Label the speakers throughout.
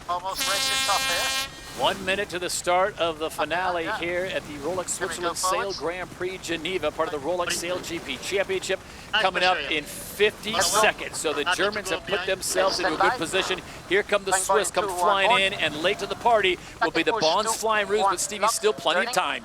Speaker 1: Almost racing top here.
Speaker 2: 1 minute to the start of the finale here at the Rolex Switzerland Sail Grand Prix Geneva, part of the Rolex SailGP Championship, coming up in 50 seconds. So the Germans have put themselves into a good position. Here come the Swiss, come flying in, and late to the party will be the Bonds Flying Roos, but Stevie's still plenty of time.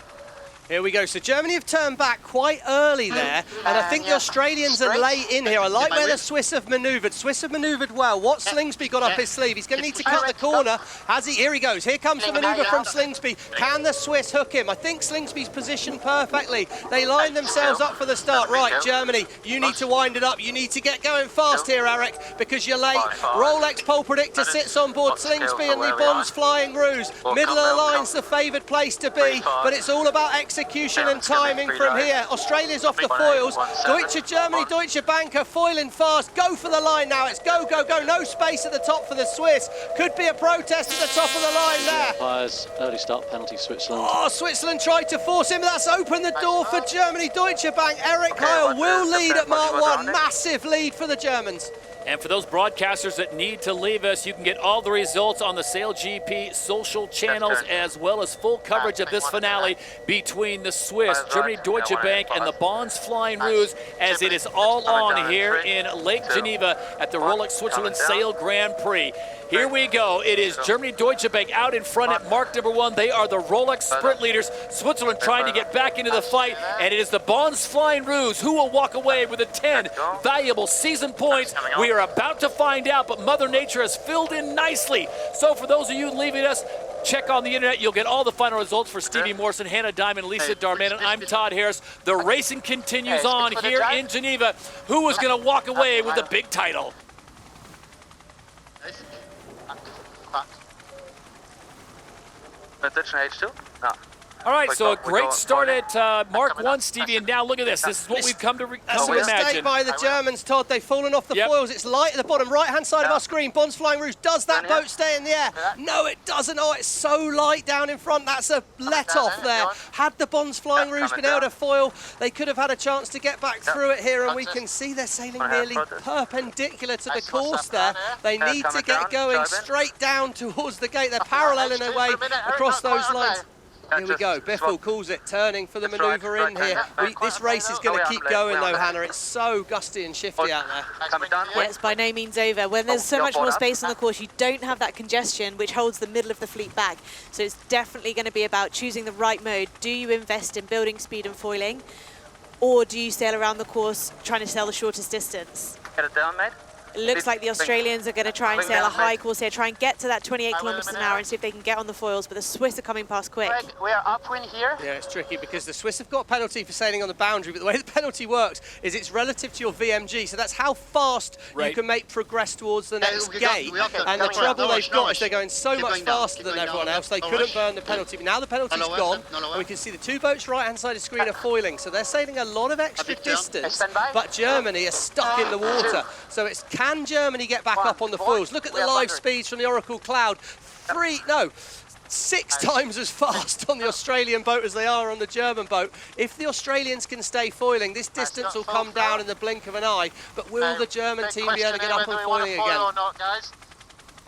Speaker 3: Here we go. So Germany have turned back quite early there, and I think the Australians are late in here. I like where the Swiss have manoeuvred. Swiss have manoeuvred well. What Slingsby got up his sleeve? He's going to need to cut the corner. Has he? Here he goes. Here comes the manoeuvre from Slingsby. Can the Swiss hook him? I think Slingsby's positioned perfectly. They line themselves up for the start. Right, Germany, you need to wind it up. You need to get going fast here, Eric, because you're late. Rolex pole predictor sits on board Slingsby and the Bonds Flying Roos. Middle of the line's the favoured place to be, but it's all about execution and timing from here. Australia's off the foils. Deutsche, Germany, Deutsche Bank are foiling fast. Go for the line now. It's go, go, go. No space at the top for the Swiss. Could be a protest at the top of the line there.
Speaker 4: Umpires, early start penalty, Switzerland.
Speaker 3: Oh, Switzerland tried to force him. That's opened the door for Germany. Deutsche Bank, Eric Heil will lead at Mark 1. Massive lead for the Germans.
Speaker 2: And for those broadcasters that need to leave us, you can get all the results on the SailGP social channels, as well as full coverage of this finale between the Swiss, Germany, Deutsche Bank, and the Bonds Flying Roos, as it is all on here in Lake Geneva at the Rolex Switzerland Sail Grand Prix. Here we go. It is Germany, Deutsche Bank out in front at mark number 1. They are the Rolex sprint leaders. Switzerland trying to get back into the fight, and it is the Bonds Flying Roos who will walk away with the 10 valuable season points. We are about to find out, but Mother Nature has filled in nicely. So for those of you leaving us, check on the internet. You'll get all the final results for Stevie Morrison, Hannah Diamond, Lisa Darman, and I'm Todd Harris. The racing continues on here in Geneva. Who is going to walk away with the big title?
Speaker 1: H2? No.
Speaker 2: All right, so a great start at Mark 1, Stevie, and now look at this. This is what we've come to
Speaker 3: That's a mistake
Speaker 2: imagine.
Speaker 3: by the Germans, Todd. They've fallen off the foils. It's light at the bottom right-hand side of our screen. Bonds Flying Roos. Does that boat stay in the air? No, it doesn't. Oh, it's so light down in front. That's a let-off there. Had the Bonds Flying Roos been able to foil, they could have had a chance to get back through it here, and we can see they're sailing nearly perpendicular to the course there. They need to get going straight down towards the gate. They're paralleling their way across those lines. Here we go. Biffle calls it, turning for the manoeuvre in here. This race is going to keep going though, Hannah. It's so gusty and shifty out there.
Speaker 5: Yeah, it's by no means over. When there's so much more space on the course, you don't have that congestion which holds the middle of the fleet back. So it's definitely going to be about choosing the right mode. Do you invest in building speed and foiling, or do you sail around the course trying to sail the shortest distance?
Speaker 1: Get it down, mate.
Speaker 5: It looks like the Australians are going to try and sail a high course here, try and get to that 28 kilometers an hour and see if they can get on the foils, but the Swiss are coming past quick.
Speaker 1: We are upwind here.
Speaker 3: Yeah, it's tricky because the Swiss have got a penalty for sailing on the boundary, but the way the penalty works is it's relative to your VMG, so that's how fast you can make progress towards the next gate. And the trouble they've got is they're going so much faster than everyone else, they couldn't burn the penalty. But now the penalty's gone, and we can see the two boats right-hand side of the screen are foiling, so they're sailing a lot of extra distance, but Germany are stuck in the water. So it's, can Germany get back up on the foils? Look at the live speeds from the Oracle Cloud. 6 times as fast on the Australian boat as they are on the German boat. If the Australians can stay foiling, this distance will come down in the blink of an eye, but will the German team be able to get up and foiling again?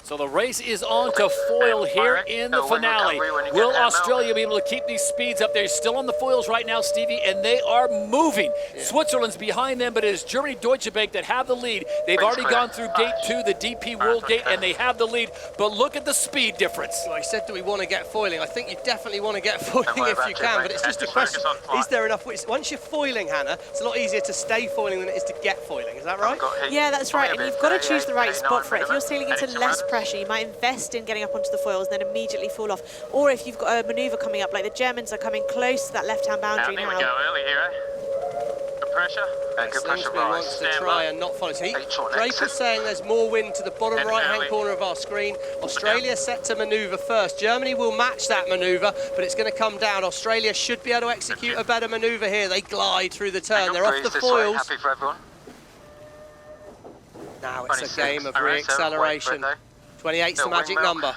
Speaker 2: So the race is on to foil here in the finale. Will Australia be able to keep these speeds up? They're still on the foils right now, Stevie, and they are moving. Switzerland's behind them, but it is Germany, Deutsche Bank that have the lead. They've already gone through gate 2, the DP World Gate, and they have the lead. But look at the speed difference.
Speaker 3: Well, he said, do we want to get foiling? I think you definitely want to get foiling if you can, but it's just a question, is there enough? Once you're foiling, Hannah, it's a lot easier to stay foiling than it is to get foiling. Is that right?
Speaker 5: Yeah, that's right, and you've got to choose the right spot for it. If you're sailing into less pressure, you might invest in getting up onto the foils and then immediately fall off. Or if you've got a manoeuvre coming up, like the Germans are coming close to that left-hand boundary now.
Speaker 1: Here we go, early here. Good pressure. Good pressure,
Speaker 3: wants to try and not follow. Draper's saying there's more wind to the bottom right-hand corner of our screen. Australia set to manoeuvre first. Germany will match that manoeuvre, but it's going to come down. Australia should be able to execute a better manoeuvre here. They glide through the turn. They're off the foils.
Speaker 1: Happy for everyone.
Speaker 3: Now it's a game of re-acceleration. 28's the magic number.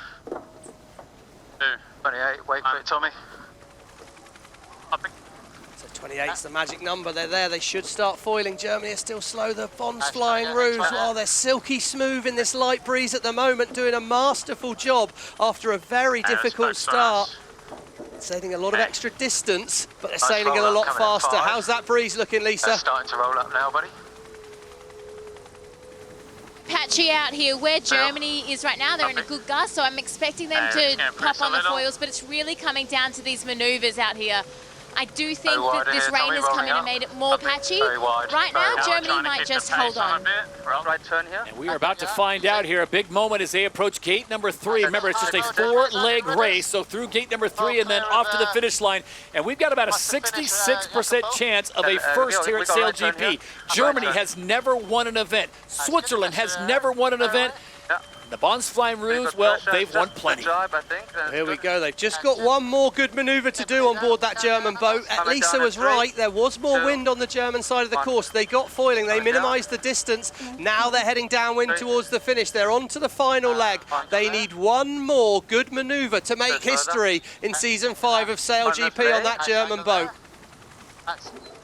Speaker 1: 28, wait for it, Tommy.
Speaker 3: So 28's the magic number. They're there. They should start foiling. Germany are still slow. The Bond's Flying Roos. Oh, they're silky smooth in this light breeze at the moment, doing a masterful job after a very difficult start. Sailing a lot of extra distance, but they're sailing a lot faster. How's that breeze looking, Lisa?
Speaker 1: They're starting to roll up now, buddy.
Speaker 6: Patchy out here where Germany is right now. They're in a good gust, so I'm expecting them to pop on the foils, but it's really coming down to these maneuvers out here. I do think that this rain has come in and made it more patchy. Right now, Germany might just hold on.
Speaker 1: Right turn here.
Speaker 2: And we are about to find out here. A big moment as they approach gate number 3. Remember, it's just a 4-leg race, so through gate number 3 and then off to the finish line. And we've got about a 66% chance of a first here at SailGP. Germany has never won an event. Switzerland has never won an event. The Bond's Flying Roos, well, they've won plenty.
Speaker 3: Here we go. They've just got one more good manoeuvre to do on board that German boat. Lisa was right. There was more wind on the German side of the course. They got foiling. They minimised the distance. Now they're heading downwind towards the finish. They're on to the final leg. They need one more good manoeuvre to make history in Season 5 of SailGP on that German boat.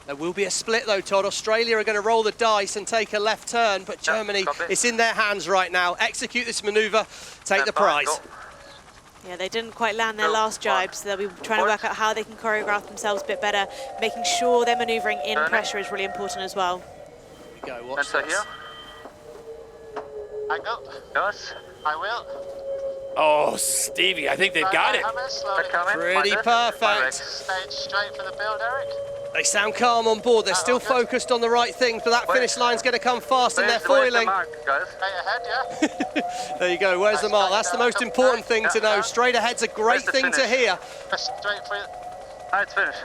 Speaker 3: There will be a split though, Todd. Australia are going to roll the dice and take a left turn, but Germany, it's in their hands right now. Execute this manoeuvre, take the prize.
Speaker 5: Yeah, they didn't quite land their last jibe, so they'll be trying to work out how they can choreograph themselves a bit better. Making sure they're manoeuvring in pressure is really important as well.
Speaker 3: Here we go, watch this.
Speaker 1: I go. Yes, I will.
Speaker 2: Oh, Stevie, I think they've got it.
Speaker 3: Pretty perfect.
Speaker 1: Stay straight for the build, Eric.
Speaker 3: They sound calm on board. They're still focused on the right things, but that finish line's going to come fast and they're foiling.
Speaker 1: Stay ahead, yeah?
Speaker 3: There you go. Where's the mark? That's the most important thing to know. Straight ahead's a great thing to hear.
Speaker 1: Straight for you. It's finished.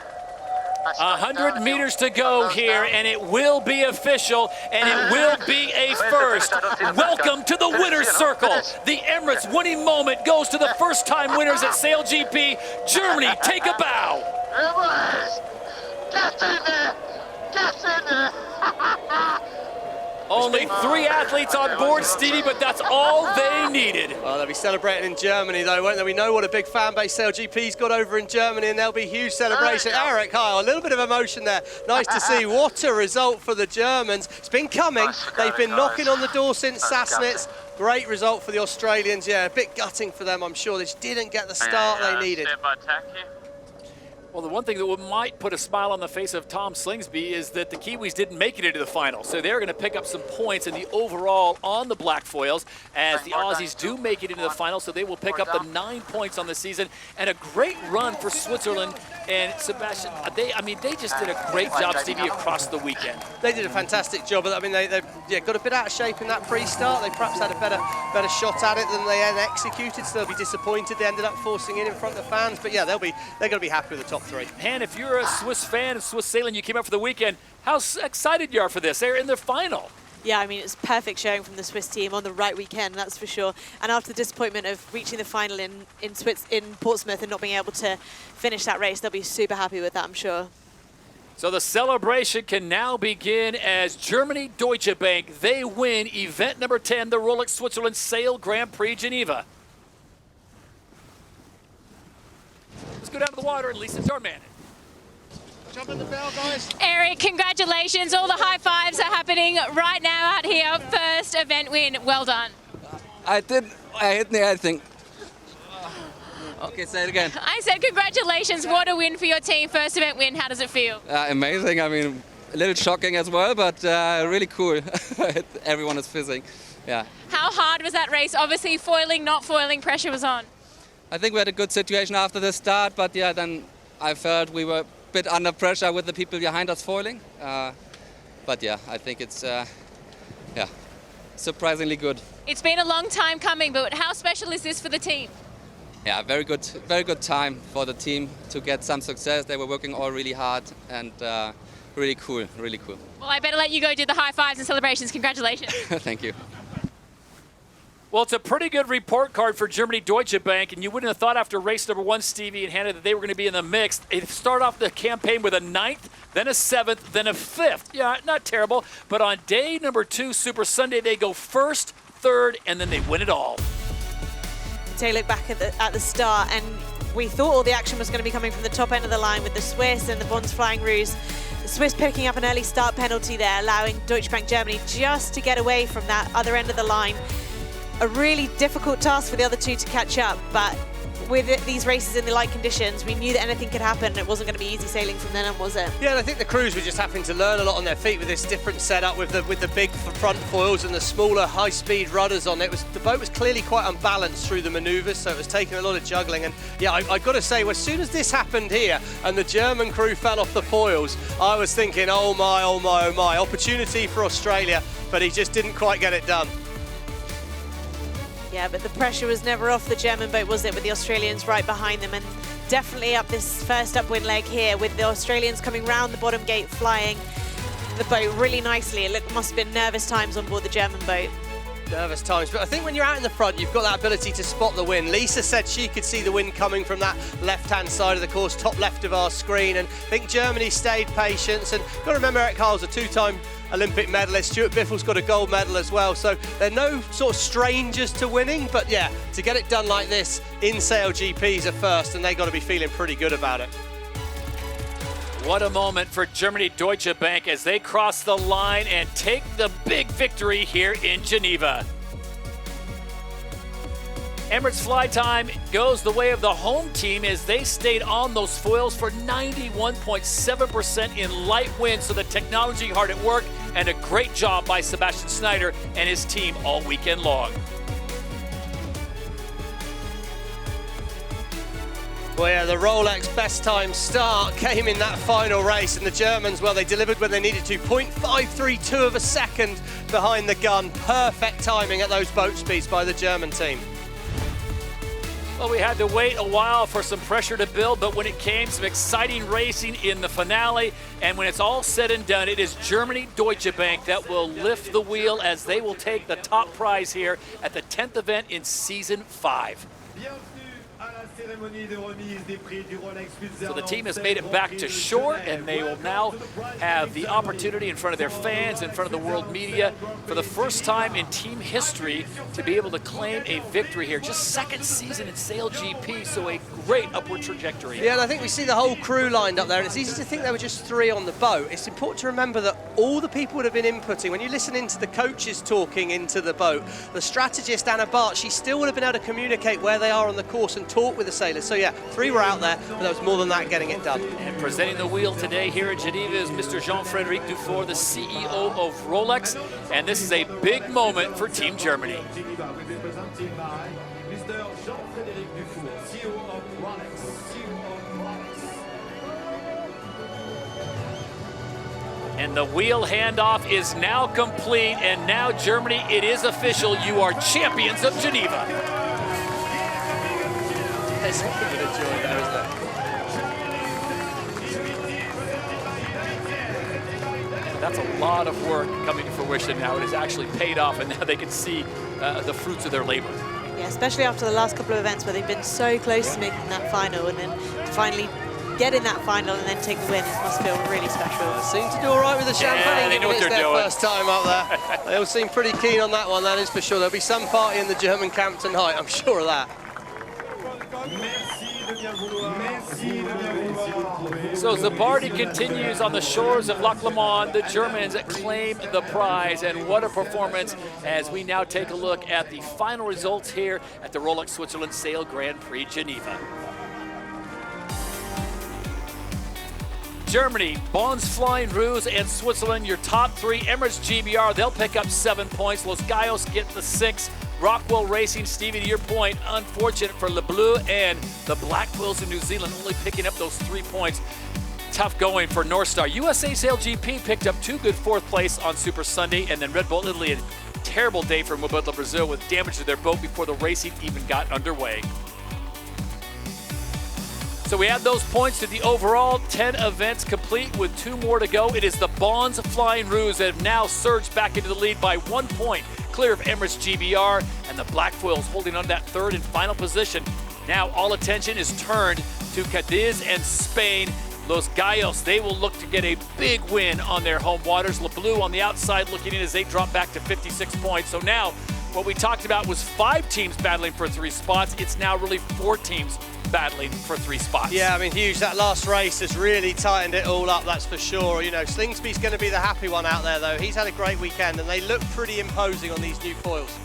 Speaker 2: 100 meters to go here, and it will be official, and it will be a first. Welcome to the winner's circle. The Emirates winning moment goes to the first-time winners at SailGP. Germany, take a bow.
Speaker 1: Get in there! Get in there!
Speaker 2: Only 3 athletes on board, Stevie, but that's all they needed.
Speaker 3: Well, they'll be celebrating in Germany, though, won't they? We know what a big fan base SailGP's got over in Germany, and there'll be huge celebration. Eric Heil, a little bit of emotion there. Nice to see. What a result for the Germans. It's been coming. They've been knocking on the door since Sassnitz. Great result for the Australians. Yeah, a bit gutting for them, I'm sure. They just didn't get the start they needed.
Speaker 2: Well, the one thing that might put a smile on the face of Tom Slingsby is that the Kiwis didn't make it into the final. So they're going to pick up some points in the overall on the black foils as the Aussies do make it into the final. So they will pick up the 9 points on the season. And a great run for Switzerland and Sebastian. They just did a great job, Stevie, across the weekend.
Speaker 3: They did a fantastic job. I mean, they've got a bit out of shape in that pre-start. They perhaps had a better shot at it than they had executed. So they'll be disappointed. They ended up forcing in front of the fans. But yeah, they're going to be happy with the top 3.
Speaker 2: Han, if you're a Swiss fan of Swiss sailing, you came up for the weekend, how excited you are for this? They're in their final.
Speaker 5: Yeah, I mean, it's perfect showing from the Swiss team on the right weekend, that's for sure. And after the disappointment of reaching the final in Portsmouth and not being able to finish that race, they'll be super happy with that, I'm sure.
Speaker 2: So the celebration can now begin as Germany Deutsche Bank, they win event number 10, the Rolex Switzerland Sail Grand Prix Geneva. Let's go down to the water and Lisa's our man.
Speaker 3: Jump in the bell, guys.
Speaker 6: Eric, congratulations. All the high fives are happening right now out here. First event win. Well done.
Speaker 7: I hit the I think. Okay, say it again.
Speaker 6: I said congratulations. What a win for your team. First event win. How does it feel?
Speaker 7: Amazing. I mean, a little shocking as well, but really cool. Everyone is fizzing. Yeah.
Speaker 6: How hard was that race? Obviously, foiling, not foiling, pressure was on.
Speaker 7: I think we had a good situation after the start, but yeah, then I felt we were a bit under pressure with the people behind us foiling. But yeah, I think it's surprisingly good.
Speaker 6: It's been a long time coming, but how special is this for the team?
Speaker 7: Yeah, very good time for the team to get some success. They were working all really hard and really cool, really cool.
Speaker 6: Well, I better let you go do the high fives and celebrations. Congratulations.
Speaker 7: Thank you.
Speaker 2: Well, it's a pretty good report card for Germany Deutsche Bank, and you wouldn't have thought after race number 1, Stevie and Hannah, that they were going to be in the mix. They start off the campaign with a 9th, then a 7th, then a 5th. Yeah, not terrible, but on day number 2, Super Sunday, they go 1st, 3rd, and then they win it all.
Speaker 5: Take a look back at the start, and we thought all the action was going to be coming from the top end of the line with the Swiss and the Bonds Flying Roos. The Swiss picking up an early start penalty there, allowing Deutsche Bank Germany just to get away from that other end of the line. A really difficult task for the other two to catch up, but with these races in the light conditions, we knew that anything could happen and it wasn't going to be easy sailing from then on, was it?
Speaker 3: Yeah, and I think the crews were just having to learn a lot on their feet with this different setup with the big front foils and the smaller high-speed rudders on it. The boat was clearly quite unbalanced through the manoeuvres, so it was taking a lot of juggling. And yeah, I've got to say, as soon as this happened here and the German crew fell off the foils, I was thinking, oh my, oh my, oh my, opportunity for Australia, but he just didn't quite get it done.
Speaker 5: Yeah, but the pressure was never off the German boat, was it, with the Australians right behind them, and definitely up this first upwind leg here with the Australians coming round the bottom gate, flying the boat really nicely. It must have been nervous times on board the German boat.
Speaker 3: Nervous times, but I think when you're out in the front, you've got that ability to spot the wind. Lisa said she could see the wind coming from that left-hand side of the course, top left of our screen, and I think Germany stayed patient. And you've got to remember, Eric Harl's a two-time Olympic medalist. Stuart Biffle's got a gold medal as well, so they're no sort of strangers to winning, but yeah, to get it done like this in SailGP's a first, and they got to be feeling pretty good about it.
Speaker 2: What a moment for Germany Deutsche Bank as they cross the line and take the big victory here in Geneva. Emirates Fly Time goes the way of the home team as they stayed on those foils for 91.7% in light wind, so the technology hard at work and a great job by Sebastian Schneider and his team all weekend long.
Speaker 3: Well, yeah, the Rolex best time start came in that final race, and the Germans, well, they delivered when they needed to. 0.532 of a second behind the gun. Perfect timing at those boat speeds by the German team.
Speaker 2: Well, we had to wait a while for some pressure to build, but when it came, some exciting racing in the finale. And when it's all said and done, it is Germany Deutsche Bank that will lift the wheel as they will take the top prize here at the 10th event in Season 5. So the team has made it back to shore, and they will now have the opportunity in front of their fans, in front of the world media, for the first time in team history to be able to claim a victory here. Just second season in SailGP, so a great upward trajectory.
Speaker 3: Yeah, and I think we see the whole crew lined up there, and it's easy to think there were just 3 on the boat. It's important to remember that all the people would have been inputting. When you listen into the coaches talking into the boat, the strategist Anna Bart, she still would have been able to communicate where they are on the course and talk with the sailors. So yeah, 3 were out there, but there was more than that getting it done.
Speaker 2: And presenting the wheel today here in Geneva is Mr. Jean-Frédéric Dufour, the CEO of Rolex, and this is a big moment for Team Germany. And the wheel handoff is now complete, and now Germany, it is official, you are champions of Geneva.
Speaker 3: There's something to enjoy there, isn't there?
Speaker 2: That's a lot of work coming to fruition now. It has actually paid off, and now they can see the fruits of their labor.
Speaker 5: Yeah, especially after the last couple of events where they've been so close to making that final, and then to finally get in that final and then take the win, it must feel really special.
Speaker 3: Seem to do all right with the champagne.
Speaker 2: They know what they're doing.
Speaker 3: First time up there. They all seem pretty keen on that one, that is for sure. There'll be some party in the German camp tonight, I'm sure of that.
Speaker 2: So the party continues on the shores of Lac Le Mans. The Germans claim the prize, and what a performance as we now take a look at the final results here at the Rolex Switzerland Sail Grand Prix Geneva. Germany, Bonds Flying Roos, and Switzerland, your top 3. Emirates GBR, they'll pick up 7 points. Los Gallos get the 6. Rockwell Racing, Stevie, to your point, unfortunate for Le Bleu and the Black Quills in New Zealand only picking up those 3 points. Tough going for North Star. USA SailGP picked up 2 good 4th place on Super Sunday, and then Red Bull Italy, a terrible day for Mobile Brazil with damage to their boat before the racing even got underway. So we add those points to the overall 10 events complete with 2 more to go. It is the Bonds Flying Roos that have now surged back into the lead by 1 point, clear of Emirates GBR, and the Black Foils holding on that 3rd and final position. Now all attention is turned to Cadiz and Spain. Los Gallos, they will look to get a big win on their home waters. Le Bleu on the outside looking in as they drop back to 56 points. So now what we talked about was 5 teams battling for 3 spots. It's now really 4 teams battling for 3 spots.
Speaker 3: Yeah, I mean, Hughes, that last race has really tightened it all up, that's for sure. You know, Slingsby's going to be the happy one out there, though. He's had a great weekend, and they look pretty imposing on these new foils.